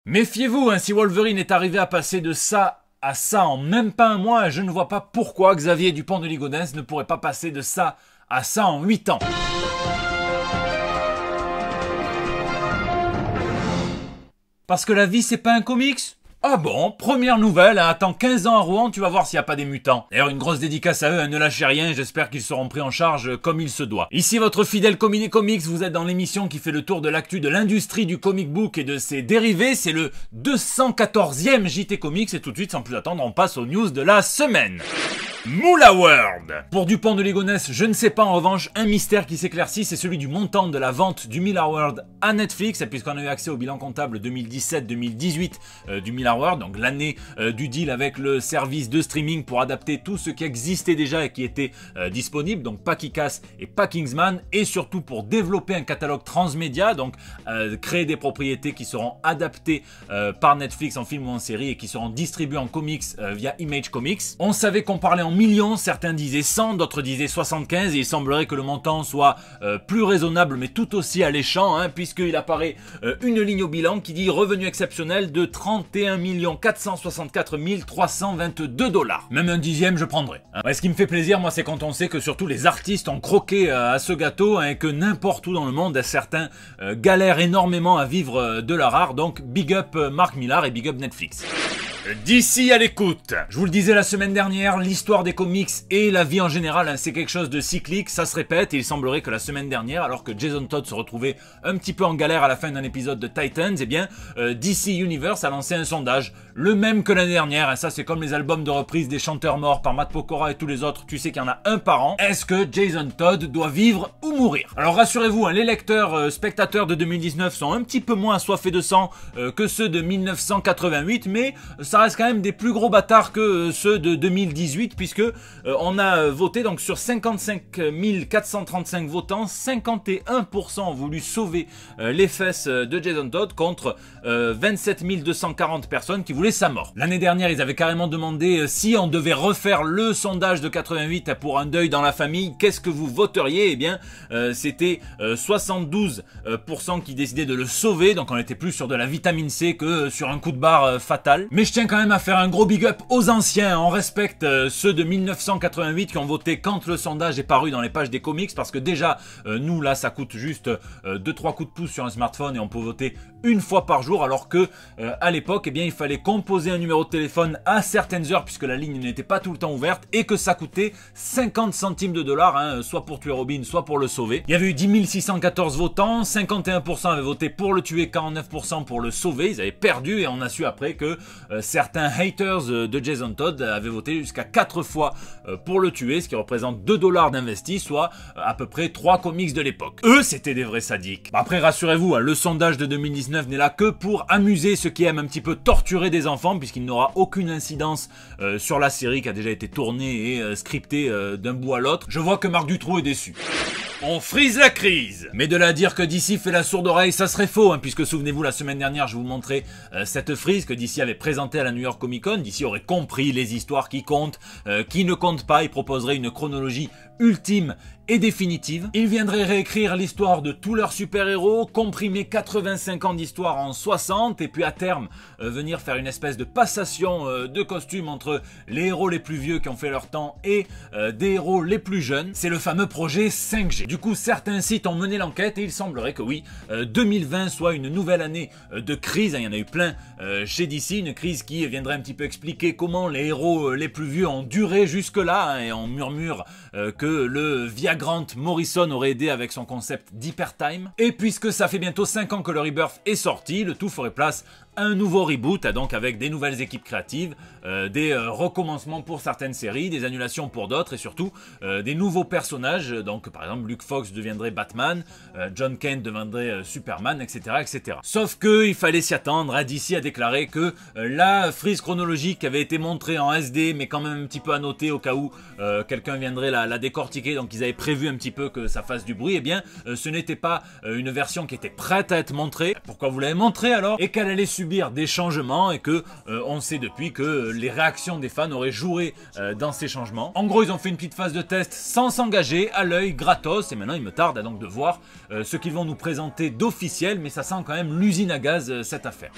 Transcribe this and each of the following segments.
Méfiez-vous, hein, si Wolverine est arrivé à passer de ça à ça en même pas un mois, je ne vois pas pourquoi Xavier Dupont de Ligonnès ne pourrait pas passer de ça à ça en 8 ans. Parce que la vie c'est pas un comics ? Ah bon, première nouvelle, hein, attends 15 ans à Rouen, tu vas voir s'il n'y a pas des mutants. D'ailleurs, une grosse dédicace à eux, hein, ne lâchez rien, j'espère qu'ils seront pris en charge comme il se doit. Ici votre fidèle Cominé Comics, vous êtes dans l'émission qui fait le tour de l'actu de l'industrie du comic book et de ses dérivés, c'est le 214e JT Comics et tout de suite, sans plus attendre, on passe aux news de la semaine. Moolah World. Pour Dupont de Ligonnès, je ne sais pas, en revanche, un mystère qui s'éclaircit, c'est celui du montant de la vente du Moolah World à Netflix, puisqu'on a eu accès au bilan comptable 2017-2018 du Moolah World, donc l'année du deal avec le service de streaming pour adapter tout ce qui existait déjà et qui était disponible, donc pas Kick-Ass et pas Kingsman, et surtout pour développer un catalogue transmédia, donc créer des propriétés qui seront adaptées par Netflix en film ou en série et qui seront distribuées en comics via Image Comics. On savait qu'on parlait en millions, certains disaient 100, d'autres disaient 75, et il semblerait que le montant soit plus raisonnable mais tout aussi alléchant, hein, puisqu'il apparaît une ligne au bilan qui dit revenu exceptionnel de 31 464 322 $. Même un dixième je prendrais. Hein. Ouais, ce qui me fait plaisir moi c'est quand on sait que surtout les artistes ont croqué à ce gâteau, hein, et que n'importe où dans le monde certains galèrent énormément à vivre de leur art, donc big up Mark Millar et big up Netflix. DC à l'écoute. Je vous le disais la semaine dernière, l'histoire des comics et la vie en général, hein, c'est quelque chose de cyclique, ça se répète, et il semblerait que la semaine dernière, alors que Jason Todd se retrouvait un petit peu en galère à la fin d'un épisode de Titans, eh bien, DC Universe a lancé un sondage, le même que l'année dernière, hein, ça c'est comme les albums de reprise des chanteurs morts par Matt Pokora et tous les autres, tu sais qu'il y en a un par an. Est-ce que Jason Todd doit vivre ou mourir? Alors rassurez-vous, hein, les lecteurs spectateurs de 2019 sont un petit peu moins assoiffés de sang que ceux de 1988, mais ça reste quand même des plus gros bâtards que ceux de 2018, puisque on a voté, donc sur 55 435 votants, 51% ont voulu sauver les fesses de Jason Todd contre 27 240 personnes qui voulaient sa mort. L'année dernière, ils avaient carrément demandé si on devait refaire le sondage de 88 pour un deuil dans la famille, qu'est-ce que vous voteriez? Eh bien, c'était 72% qui décidaient de le sauver, donc on était plus sur de la vitamine C que sur un coup de barre fatal. Mais je tiens quand même à faire un gros big up aux anciens. On respecte ceux de 1988 qui ont voté quand le sondage est paru dans les pages des comics, parce que déjà nous là ça coûte juste 2-3 coups de pouce sur un smartphone et on peut voter une fois par jour, alors que à l'époque eh bien il fallait composer un numéro de téléphone à certaines heures puisque la ligne n'était pas tout le temps ouverte et que ça coûtait 50 centimes de dollars, hein, soit pour tuer Robin soit pour le sauver. Il y avait eu 10 614 votants, 51% avaient voté pour le tuer, 49% pour le sauver. Ils avaient perdu, et on a su après que certains haters de Jason Todd avaient voté jusqu'à 4 fois pour le tuer, ce qui représente 2 $ d'investis, soit à peu près 3 comics de l'époque. Eux, c'était des vrais sadiques. Après, rassurez-vous, hein, le sondage de 2019 n'est là que pour amuser ceux qui aiment un petit peu torturer des enfants, puisqu'il n'aura aucune incidence sur la série qui a déjà été tournée et scriptée d'un bout à l'autre. Je vois que Marc Dutroux est déçu. On frise la crise. Mais de là à dire que DC fait la sourde oreille, ça serait faux, hein, puisque souvenez-vous, la semaine dernière, je vous montrais cette frise que DC avait présentée à la New York Comic Con. DC aurait compris les histoires qui comptent, qui ne comptent pas. Il proposerait une chronologie ultime et définitive. Il viendrait réécrire l'histoire de tous leurs super-héros, comprimer 85 ans d'histoire en 60, et puis à terme venir faire une espèce de passation de costumes entre les héros les plus vieux qui ont fait leur temps et des héros les plus jeunes. C'est le fameux projet 5G. Du coup, certains sites ont mené l'enquête et il semblerait que oui, 2020 soit une nouvelle année de crise. Il y en a eu plein chez DC, une crise qui viendrait un petit peu expliquer comment les héros les plus vieux ont duré jusque-là, hein, et on murmure que le Viagrant Morrison aurait aidé avec son concept d'Hypertime. Et puisque ça fait bientôt 5 ans que le Rebirth est sorti, le tout ferait place à un nouveau reboot, donc avec des nouvelles équipes créatives, des recommencements pour certaines séries, des annulations pour d'autres, et surtout des nouveaux personnages. Donc par exemple Luke Fox deviendrait Batman, John Kent deviendrait Superman, etc., etc. Sauf que il fallait s'y attendre, hein. DC a déclaré que la frise chronologique avait été montrée en SD, mais quand même un petit peu à noter au cas où quelqu'un viendrait la décortiquer, donc ils avaient prévu un petit peu que ça fasse du bruit. Eh bien ce n'était pas une version qui était prête à être montrée. Pourquoi vous l'avez montrée alors? Et qu'elle allait subir des changements, et que on sait depuis que les réactions des fans auraient joué dans ces changements. En gros, ils ont fait une petite phase de test sans s'engager, à l'œil, gratos, et maintenant il me tarde donc de voir ce qu'ils vont nous présenter d'officiel, mais ça sent quand même l'usine à gaz cette affaire.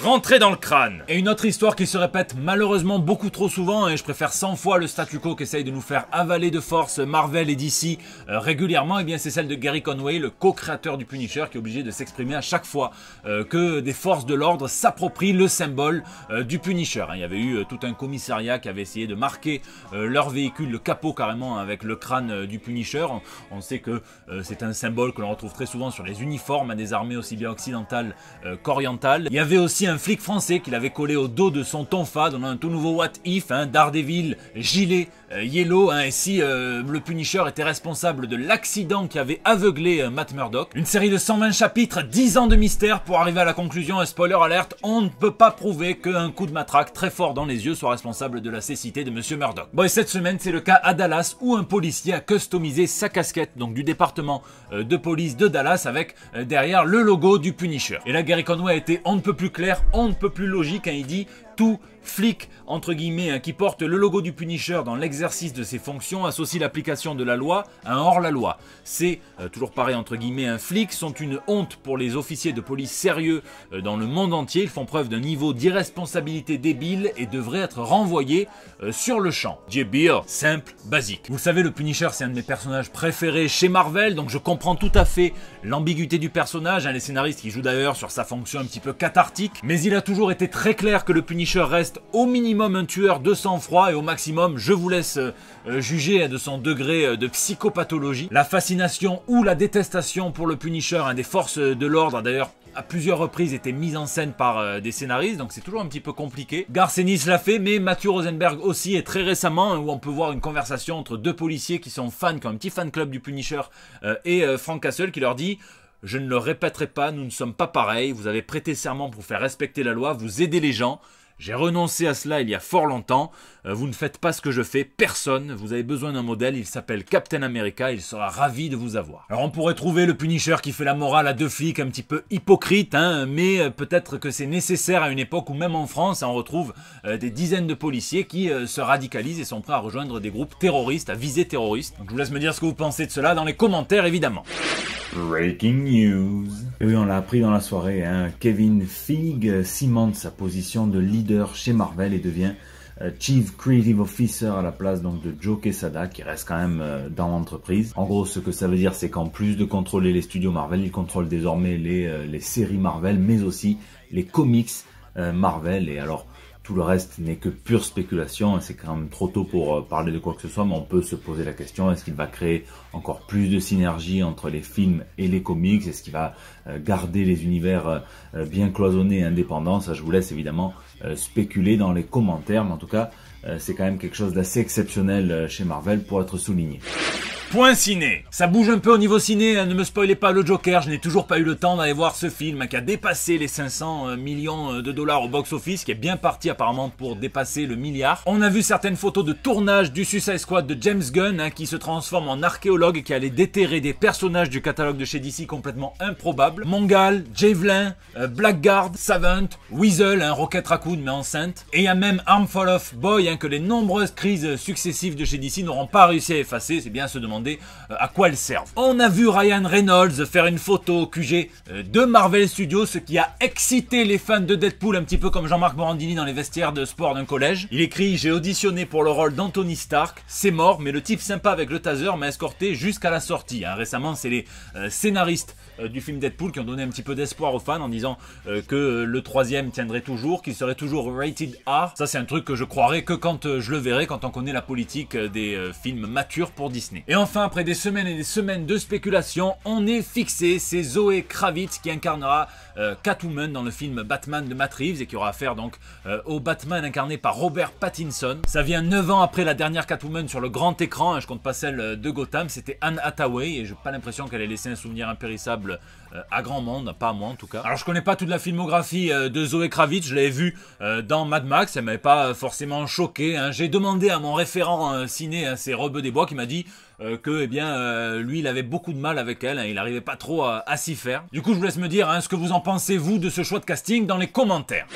Rentrez dans le crâne. Et une autre histoire qui se répète malheureusement beaucoup trop souvent, et je préfère 100 fois le statu quo qu'essaye de nous faire avaler de force Marvel et DC régulièrement, et bien c'est celle de Gary Conway, le co-créateur du Punisher, qui est obligé de s'exprimer à chaque fois que des forces de l'ordre s'approprient le symbole du Punisher. Il y avait eu tout un commissariat qui avait essayé de marquer leur véhicule, le capot carrément, avec le crâne du Punisher. On sait que c'est un symbole que l'on retrouve très souvent sur les uniformes des armées aussi bien occidentales qu'orientales. Il y avait aussi un flic français qui l'avait collé au dos de son tonfa, donnant un tout nouveau What If, Daredevil, gilet, Yellow, et si le Punisher était responsable de l'accident qui avait aveuglé Matt Murdock. Une série de 120 chapitres, 10 ans de mystère pour arriver à la conclusion, un spoiler alert, on ne peut pas prouver qu'un coup de matraque très fort dans les yeux soit responsable de la cécité de Monsieur Murdock. Bon, et cette semaine, c'est le cas à Dallas où un policier a customisé sa casquette, donc du département de police de Dallas, avec derrière le logo du Punisher. Et là, Gary Conway a été on ne peut plus clair, on ne peut plus logique, il dit tout flic, entre guillemets, qui porte le logo du Punisher dans l'exercice de ses fonctions associe l'application de la loi à un hors-la-loi. C'est, toujours pareil, entre guillemets, un flic, sont une honte pour les officiers de police sérieux dans le monde entier. Ils font preuve d'un niveau d'irresponsabilité débile et devraient être renvoyés sur le champ. J-Beer, simple, basique. Vous le savez, le Punisher, c'est un de mes personnages préférés chez Marvel, donc je comprends tout à fait l'ambiguïté du personnage, les scénaristes qui jouent d'ailleurs sur sa fonction un petit peu cathartique, mais il a toujours été très clair que le Punisher reste au minimum un tueur de sang-froid et au maximum, je vous laisse juger de son degré de psychopathologie. La fascination ou la détestation pour le Punisher, des forces de l'ordre, d'ailleurs à plusieurs reprises été mise en scène par des scénaristes, donc c'est toujours un petit peu compliqué. Garth Ennis l'a fait, mais Matthew Rosenberg aussi, et très récemment, où on peut voir une conversation entre deux policiers qui sont fans, qui ont un petit fan club du Punisher, et Frank Castle qui leur dit: je ne le répéterai pas, nous ne sommes pas pareils, vous avez prêté serment pour faire respecter la loi, vous aidez les gens. J'ai renoncé à cela il y a fort longtemps, vous ne faites pas ce que je fais, personne, vous avez besoin d'un modèle, il s'appelle Captain America, il sera ravi de vous avoir. Alors on pourrait trouver le Punisher qui fait la morale à deux flics un petit peu hypocrite, mais peut-être que c'est nécessaire à une époque où même en France on retrouve des dizaines de policiers qui se radicalisent et sont prêts à rejoindre des groupes terroristes, à visée terroriste. Donc je vous laisse me dire ce que vous pensez de cela dans les commentaires évidemment. Breaking news. Et oui, on l'a appris dans la soirée, Kevin Feige cimente sa position de leader chez Marvel et devient Chief Creative Officer à la place donc de Joe Quesada, qui reste quand même dans l'entreprise. En gros, ce que ça veut dire, c'est qu'en plus de contrôler les studios Marvel, il contrôle désormais les séries Marvel, mais aussi les comics Marvel. Et alors, tout le reste n'est que pure spéculation, c'est quand même trop tôt pour parler de quoi que ce soit, mais on peut se poser la question, est-ce qu'il va créer encore plus de synergie entre les films et les comics? Est-ce qu'il va garder les univers bien cloisonnés et indépendants? Ça, je vous laisse évidemment spéculer dans les commentaires, mais en tout cas, c'est quand même quelque chose d'assez exceptionnel chez Marvel pour être souligné. Point ciné. Ça bouge un peu au niveau ciné, ne me spoilez pas le Joker, je n'ai toujours pas eu le temps d'aller voir ce film qui a dépassé les 500 millions de dollars au box-office, qui est bien parti apparemment pour dépasser le milliard. On a vu certaines photos de tournage du Suicide Squad de James Gunn, qui se transforme en archéologue et qui allait déterrer des personnages du catalogue de chez DC complètement improbables. Mongal, Javelin, Blackguard, Savant, Weasel, Rocket Raccoon mais enceinte. Et il y a même Armful of Boy, que les nombreuses crises successives de chez DC n'auront pas réussi à effacer, c'est bien se demander à quoi elles servent. On a vu Ryan Reynolds faire une photo au QG de Marvel Studios, ce qui a excité les fans de Deadpool, un petit peu comme Jean-Marc Morandini dans les vestiaires de sport d'un collège. Il écrit: j'ai auditionné pour le rôle d'Anthony Stark, c'est mort, mais le type sympa avec le taser m'a escorté jusqu'à la sortie. Récemment, c'est les scénaristes du film Deadpool qui ont donné un petit peu d'espoir aux fans en disant que le troisième tiendrait toujours, qu'il serait toujours rated R. Ça, c'est un truc que je croirais que quand je le verrai, quand on connaît la politique des films matures pour Disney. Et enfin, après des semaines et des semaines de spéculation, on est fixé, c'est Zoé Kravitz qui incarnera Catwoman dans le film Batman de Matt Reeves et qui aura affaire donc au Batman incarné par Robert Pattinson. Ça vient 9 ans après la dernière Catwoman sur le grand écran, je compte pas celle de Gotham, c'était Anne Hathaway et j'ai pas l'impression qu'elle ait laissé un souvenir impérissable à grand monde, pas à moi en tout cas. Alors je connais pas toute la filmographie de Zoé Kravitz, je l'avais vue dans Mad Max, elle m'avait pas forcément choqué. J'ai demandé à mon référent ciné, c'est Robeux des Bois, qui m'a dit que lui il avait beaucoup de mal avec elle, il n'arrivait pas trop à s'y faire. Du coup je vous laisse me dire ce que vous en pensez vous de ce choix de casting dans les commentaires.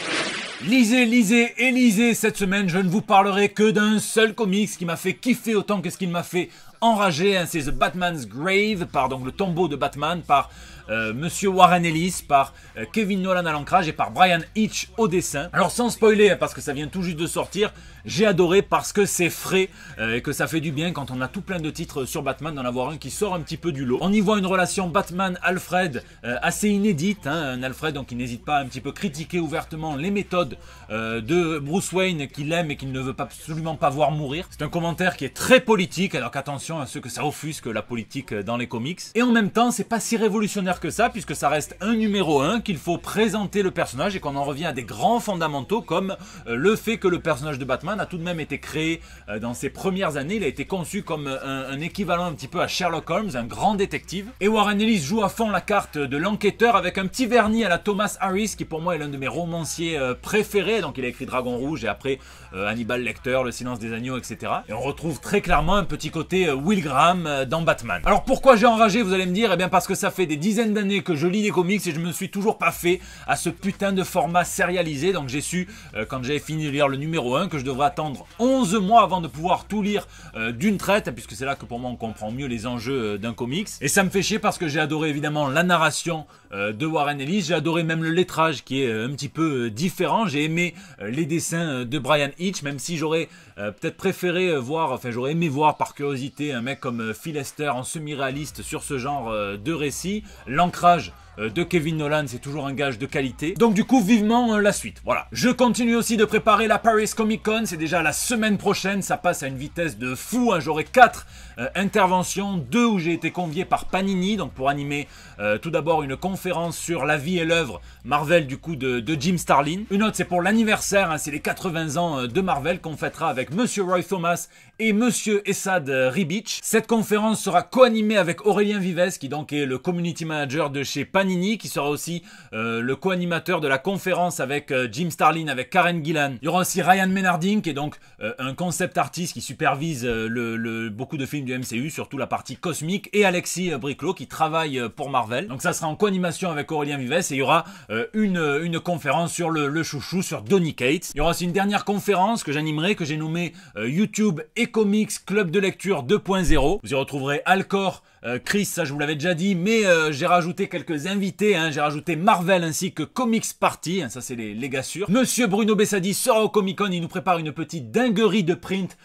Lisez, lisez et lisez. Cette semaine, je ne vous parlerai que d'un seul comics qui m'a fait kiffer autant que ce qu'il m'a fait enrager. C'est The Batman's Grave, donc le tombeau de Batman, par Monsieur Warren Ellis, par Kevin Nolan à l'ancrage et par Brian Hitch au dessin. Alors sans spoiler, parce que ça vient tout juste de sortir, j'ai adoré parce que c'est frais et que ça fait du bien quand on a tout plein de titres sur Batman d'en avoir un qui sort un petit peu du lot. On y voit une relation Batman-Alfred assez inédite, hein, un Alfred donc qui n'hésite pas à un petit peu critiquer ouvertement les méthodes de Bruce Wayne qu'il aime et qu'il ne veut absolument pas voir mourir. C'est un commentaire qui est très politique, alors qu'attention à ceux que ça offusque la politique dans les comics. Et en même temps, c'est pas si révolutionnaire que ça, puisque ça reste un numéro 1, qu'il faut présenter le personnage et qu'on en revient à des grands fondamentaux comme le fait que le personnage de Batman a tout de même été créé dans ses premières années. Il a été conçu comme un équivalent un petit peu à Sherlock Holmes, un grand détective. Et Warren Ellis joue à fond la carte de l'enquêteur avec un petit vernis à la Thomas Harris, qui pour moi est l'un de mes romanciers préférés. Donc il a écrit Dragon Rouge et après Hannibal Lecter, Le Silence des Agneaux, etc. Et on retrouve très clairement un petit côté Will Graham dans Batman. Alors pourquoi j'ai enragé, vous allez me dire? Eh bien parce que ça fait des dizaines d'années que je lis des comics et je me suis toujours pas fait à ce putain de format sérialisé. Donc j'ai su, quand j'avais fini de lire le numéro 1, que je devrais attendre 11 mois avant de pouvoir tout lire d'une traite, puisque c'est là que pour moi on comprend mieux les enjeux d'un comics. Et ça me fait chier parce que j'ai adoré évidemment la narration de Warren Ellis, j'ai adoré même le lettrage qui est un petit peu différent, j'ai aimé les dessins de Brian Hitch, même si j'aurais peut-être préféré voir, enfin j'aurais aimé voir par curiosité un mec comme Phil Lester en semi-réaliste sur ce genre de récit. L'ancrage de Kevin Nolan, c'est toujours un gage de qualité. Donc du coup, vivement la suite. Voilà. Je continue aussi de préparer la Paris Comic Con. C'est déjà la semaine prochaine. Ça passe à une vitesse de fou. Hein. J'aurai 4 interventions. 2 où j'ai été convié par Panini. Donc pour animer tout d'abord une conférence sur la vie et l'œuvre Marvel du coup de Jim Starlin. Une autre, c'est pour l'anniversaire. Hein. C'est les 80 ans de Marvel qu'on fêtera avec Monsieur Roy Thomas et Monsieur Esad Ribic. Cette conférence sera co-animée avec Aurélien Vives, qui donc est le community manager de chez Panini, qui sera aussi le co-animateur de la conférence avec Jim Starlin, avec Karen Gillan. Il y aura aussi Ryan Menarding, qui est donc un concept artiste qui supervise beaucoup de films du MCU, surtout la partie cosmique, et Alexis Briclot, qui travaille pour Marvel. Donc ça sera en co-animation avec Aurélien Vives, et il y aura une conférence sur le chouchou, sur Donny Cates. Il y aura aussi une dernière conférence que j'animerai, que j'ai nommée YouTube et Comics Club de lecture 2.0. Vous y retrouverez Alcor, Chris, ça je vous l'avais déjà dit, mais j'ai rajouté quelques invités, hein, j'ai rajouté Marvel ainsi que Comics Party, hein, ça c'est les gars sûrs. Monsieur Bruno Bessadi sera au Comic Con, il nous prépare une petite dinguerie de print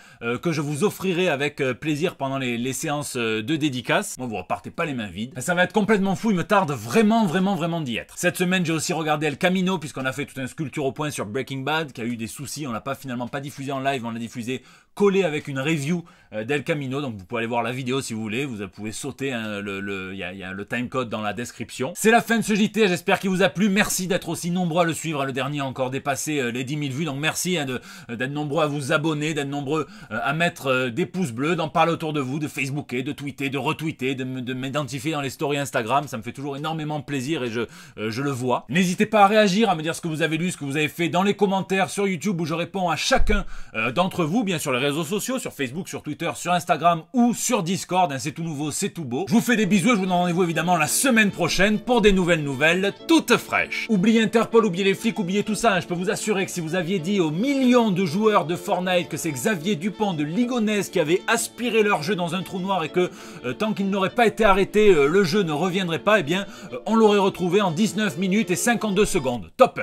que je vous offrirai avec plaisir pendant les séances de dédicaces. Bon, vous repartez pas les mains vides. Ça va être complètement fou, il me tarde vraiment d'y être. Cette semaine j'ai aussi regardé El Camino, puisqu'on a fait toute une sculpture au point sur Breaking Bad, qui a eu des soucis, on l'a finalement pas diffusé en live, on l'a diffusé collé avec une review d'El Camino, donc vous pouvez aller voir la vidéo si vous voulez, vous pouvez sauter, hein, il y a le timecode dans la description. C'est la fin de ce JT, j'espère qu'il vous a plu, merci d'être aussi nombreux à le suivre, le dernier a encore dépassé les 10 000 vues, donc merci hein, d'être nombreux à vous abonner, d'être nombreux à mettre des pouces bleus, d'en parler autour de vous, de Facebooker, de tweeter, de retweeter, de m'identifier dans les stories Instagram, ça me fait toujours énormément plaisir et je le vois. N'hésitez pas à réagir, à me dire ce que vous avez lu, ce que vous avez fait dans les commentaires sur YouTube où je réponds à chacun d'entre vous, bien sûr les réseaux sociaux, sur Facebook, sur Twitter, sur Instagram ou sur Discord, hein, c'est tout nouveau, c'est tout beau. Je vous fais des bisous et je vous donne rendez-vous évidemment la semaine prochaine pour des nouvelles toutes fraîches. Oubliez Interpol, oubliez les flics, oubliez tout ça, hein, je peux vous assurer que si vous aviez dit aux millions de joueurs de Fortnite que c'est Xavier Dupont de Ligonnès qui avait aspiré leur jeu dans un trou noir et que tant qu'il n'aurait pas été arrêté, le jeu ne reviendrait pas, eh bien on l'aurait retrouvé en 19 minutes et 52 secondes. Top 1.